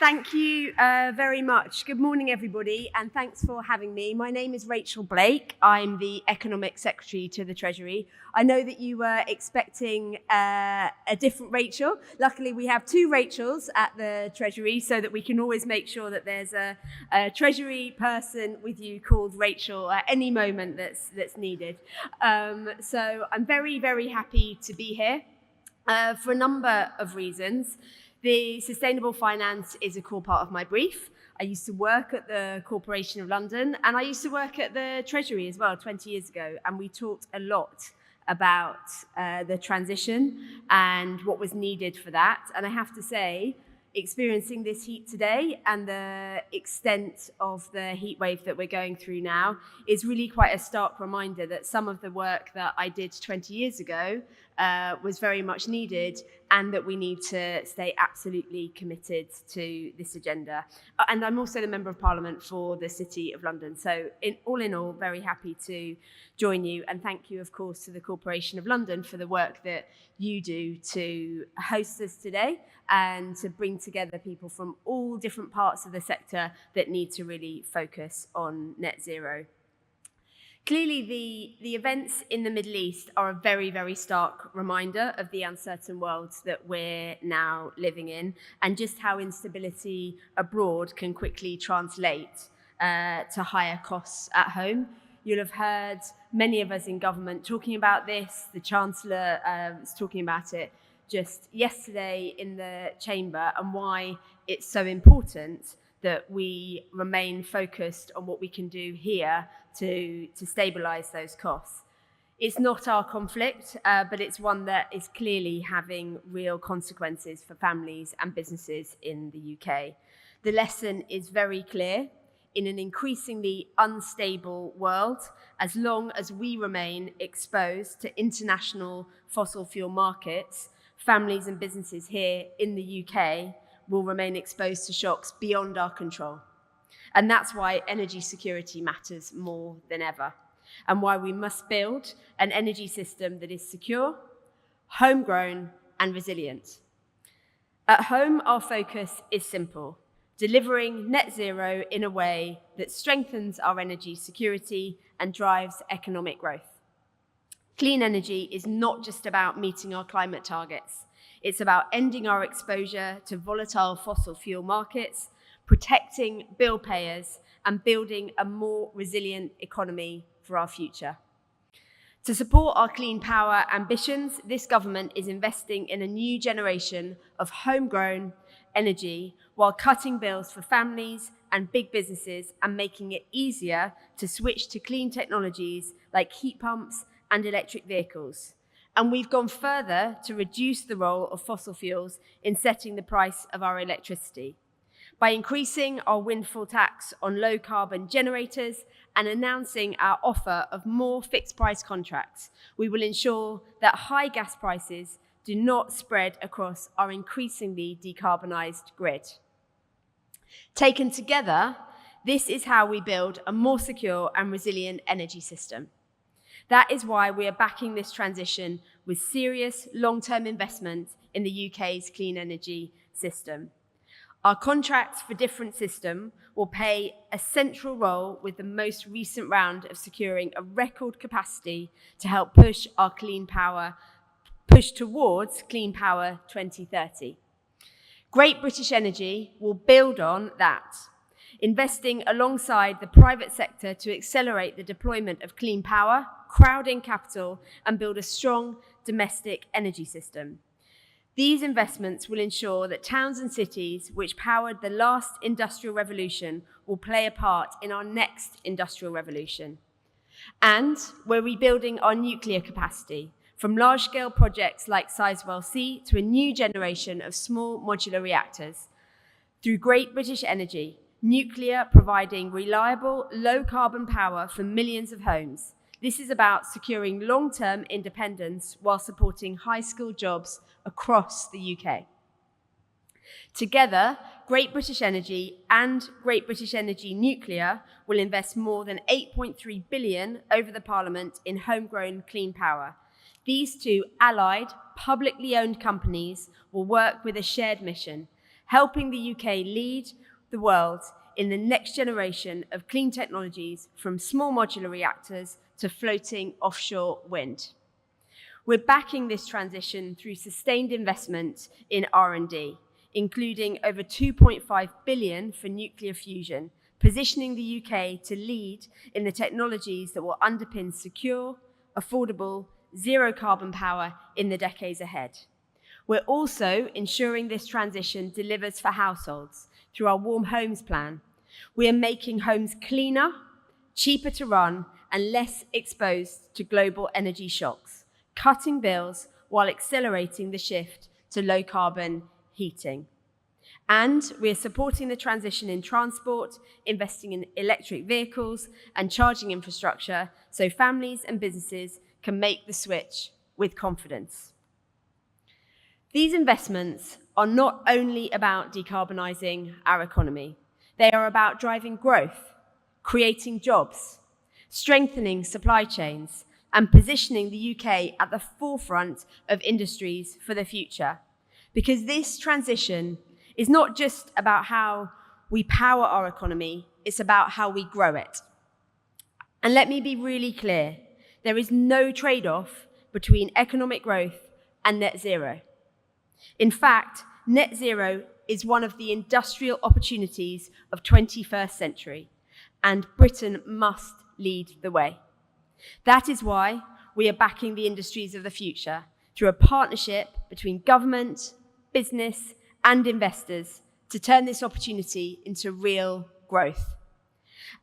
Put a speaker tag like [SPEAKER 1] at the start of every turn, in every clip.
[SPEAKER 1] Thank you very much. Good morning, everybody, and thanks for having me. My name is Rachel Blake. I'm the Economic Secretary to the Treasury. I know that you were expecting a different Rachel. Luckily, we have two Rachels at the Treasury so that we can always make sure that there's a Treasury person with you called Rachel at any moment that's needed. So I'm very, very happy to be here for a number of reasons. The sustainable finance is a core part of my brief. I used to work at the Corporation of London, and I used to work at the Treasury as well 20 years ago, and we talked a lot about the transition and what was needed for that. And I have to say, experiencing this heat today and the extent of the heat wave that we're going through now is really quite a stark reminder that some of the work that I did 20 years ago was very much needed, and that we need to stay absolutely committed to this agenda. And I'm also the Member of Parliament for the City of London. So all in all, very happy to join you. And thank you, of course, to the Corporation of London for the work that you do to host us today and to bring together people from all different parts of the sector that need to really focus on net zero. Clearly, the events in the Middle East are a very, very stark reminder of the uncertain world that we're now living in, and just how instability abroad can quickly translate to higher costs at home. You'll have heard many of us in government talking about this. The Chancellor was talking about it just yesterday in the chamber, and why it's so important that we remain focused on what we can do here to stabilise those costs. It's not our conflict, but it's one that is clearly having real consequences for families and businesses in the UK. The lesson is very clear. In an increasingly unstable world, as long as we remain exposed to international fossil fuel markets, families and businesses here in the UK will remain exposed to shocks beyond our control. And that's why energy security matters more than ever, and why we must build an energy system that is secure, homegrown, and resilient. At home, our focus is simple: delivering net zero in a way that strengthens our energy security and drives economic growth. Clean energy is not just about meeting our climate targets. It's about ending our exposure to volatile fossil fuel markets, protecting bill payers, and building a more resilient economy for our future. To support our clean power ambitions, this government is investing in a new generation of homegrown energy while cutting bills for families and big businesses and making it easier to switch to clean technologies like heat pumps and electric vehicles. And we've gone further to reduce the role of fossil fuels in setting the price of our electricity. By increasing our windfall tax on low-carbon generators and announcing our offer of more fixed-price contracts, we will ensure that high gas prices do not spread across our increasingly decarbonised grid. Taken together, this is how we build a more secure and resilient energy system. That is why we are backing this transition with serious long-term investment in the UK's clean energy system. Our contracts for different system will play a central role with the most recent round of securing a record capacity to help push towards Clean Power 2030. Great British Energy will build on that, investing alongside the private sector to accelerate the deployment of clean power, crowd in capital, and build a strong domestic energy system. These investments will ensure that towns and cities which powered the last industrial revolution will play a part in our next industrial revolution. And we're rebuilding our nuclear capacity, from large-scale projects like Sizewell C to a new generation of small modular reactors. Through Great British Energy, nuclear providing reliable, low-carbon power for millions of homes. This is about securing long-term independence while supporting high-skilled jobs across the UK. Together, Great British Energy and Great British Energy Nuclear will invest more than £8.3 billion over the Parliament in homegrown clean power. These two allied, publicly owned companies will work with a shared mission: helping the UK lead the world in the next generation of clean technologies, from small modular reactors to floating offshore wind. We're backing this transition through sustained investment in R&D, including over 2.5 billion for nuclear fusion, positioning the UK to lead in the technologies that will underpin secure, affordable, zero-carbon power in the decades ahead. We're also ensuring this transition delivers for households through our Warm Homes Plan. We are making homes cleaner, cheaper to run, and less exposed to global energy shocks, cutting bills while accelerating the shift to low-carbon heating. And we are supporting the transition in transport, investing in electric vehicles and charging infrastructure so families and businesses can make the switch with confidence. These investments are not only about decarbonising our economy. They are about driving growth, creating jobs, strengthening supply chains, and positioning the UK at the forefront of industries for the future. Because this transition is not just about how we power our economy, it's about how we grow it. And let me be really clear, there is no trade-off between economic growth and net zero. In fact, net zero is one of the industrial opportunities of 21st century, and Britain must lead the way. That is why we are backing the industries of the future through a partnership between government, business, and investors to turn this opportunity into real growth,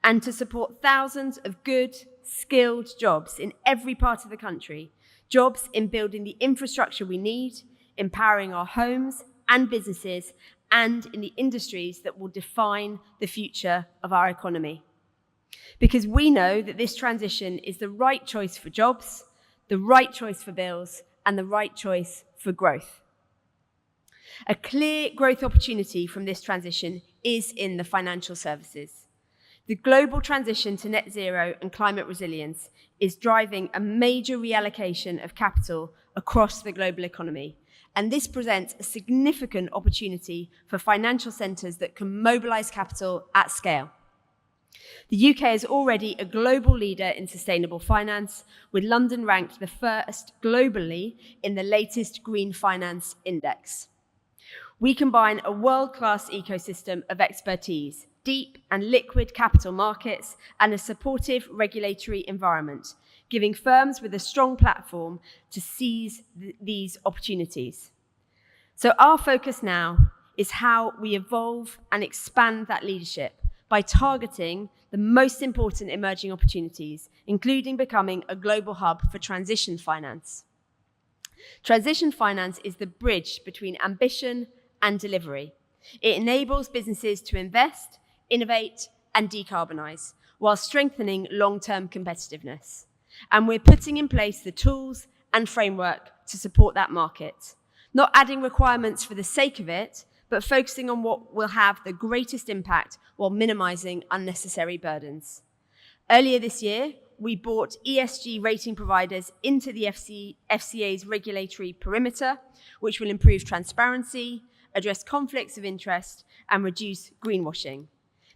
[SPEAKER 1] and to support thousands of good, skilled jobs in every part of the country, jobs in building the infrastructure we need, empowering our homes and businesses, and in the industries that will define the future of our economy. Because we know that this transition is the right choice for jobs, the right choice for bills, and the right choice for growth. A clear growth opportunity from this transition is in the financial services. The global transition to net zero and climate resilience is driving a major reallocation of capital across the global economy. And this presents a significant opportunity for financial centres that can mobilise capital at scale. The UK is already a global leader in sustainable finance, with London ranked the first globally in the latest Green Finance Index. We combine a world-class ecosystem of expertise, deep and liquid capital markets, and a supportive regulatory environment, giving firms with a strong platform to seize these opportunities. So our focus now is how we evolve and expand that leadership by targeting the most important emerging opportunities, including becoming a global hub for transition finance. Transition finance is the bridge between ambition and delivery. It enables businesses to invest, innovate, and decarbonise, while strengthening long-term competitiveness. And we're putting in place the tools and framework to support that market, not adding requirements for the sake of it, but focusing on what will have the greatest impact while minimising unnecessary burdens. Earlier this year, we brought ESG rating providers into the FCA's regulatory perimeter, which will improve transparency, address conflicts of interest, and reduce greenwashing.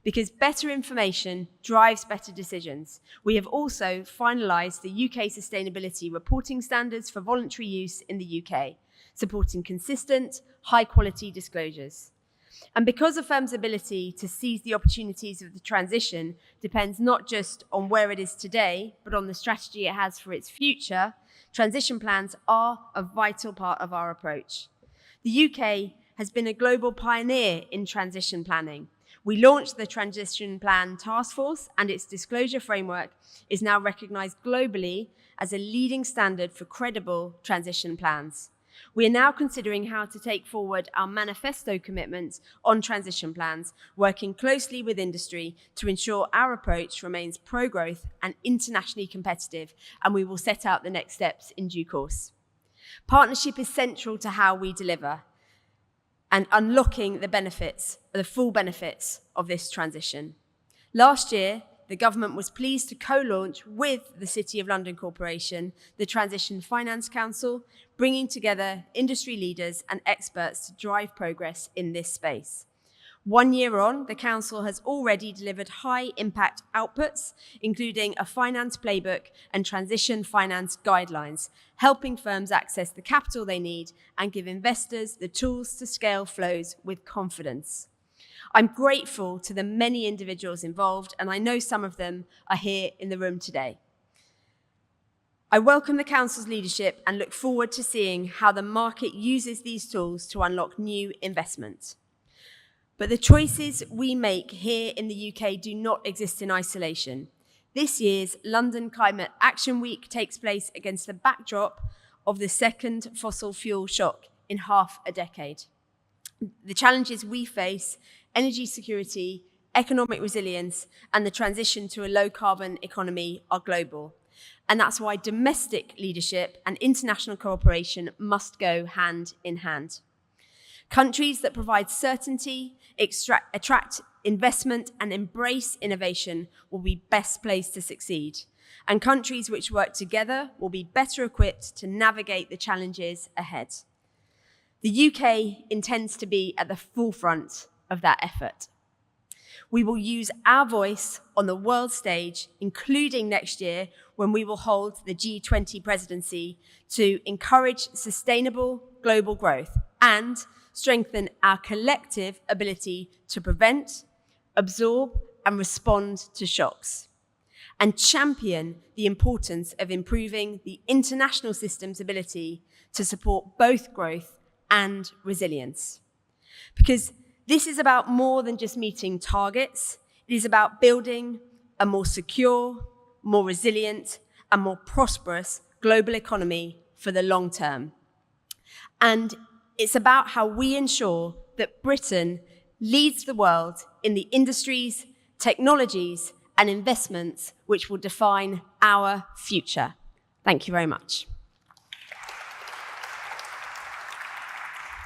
[SPEAKER 1] Because better information drives better decisions. We have also finalised the UK sustainability reporting standards for voluntary use in the UK, supporting consistent, high-quality disclosures. And because a firm's ability to seize the opportunities of the transition depends not just on where it is today, but on the strategy it has for its future, transition plans are a vital part of our approach. The UK has been a global pioneer in transition planning. We launched the Transition Plan Task Force, and its disclosure framework is now recognised globally as a leading standard for credible transition plans. We are now considering how to take forward our manifesto commitments on transition plans, working closely with industry to ensure our approach remains pro-growth and internationally competitive, and we will set out the next steps in due course. Partnership is central to how we deliver and unlocking the full benefits of this transition. Last year, the government was pleased to co-launch with the City of London Corporation the Transition Finance Council, bringing together industry leaders and experts to drive progress in this space. 1 year on, the Council has already delivered high-impact outputs, including a finance playbook and transition finance guidelines, helping firms access the capital they need and give investors the tools to scale flows with confidence. I'm grateful to the many individuals involved, and I know some of them are here in the room today. I welcome the Council's leadership and look forward to seeing how the market uses these tools to unlock new investment. But the choices we make here in the UK do not exist in isolation. This year's London Climate Action Week takes place against the backdrop of the second fossil fuel shock in half a decade. The challenges we face, energy security, economic resilience, and the transition to a low-carbon economy are global. And that's why domestic leadership and international cooperation must go hand in hand. Countries that provide certainty, attract investment, and embrace innovation will be best placed to succeed. And countries which work together will be better equipped to navigate the challenges ahead. The UK intends to be at the forefront of that effort. We will use our voice on the world stage, including next year when we will hold the G20 presidency, to encourage sustainable global growth and strengthen our collective ability to prevent, absorb, and respond to shocks, and champion the importance of improving the international system's ability to support both growth and resilience. Because this is about more than just meeting targets. It is about building a more secure, more resilient, and more prosperous global economy for the long term. And it's about how we ensure that Britain leads the world in the industries, technologies, and investments which will define our future. Thank you very much.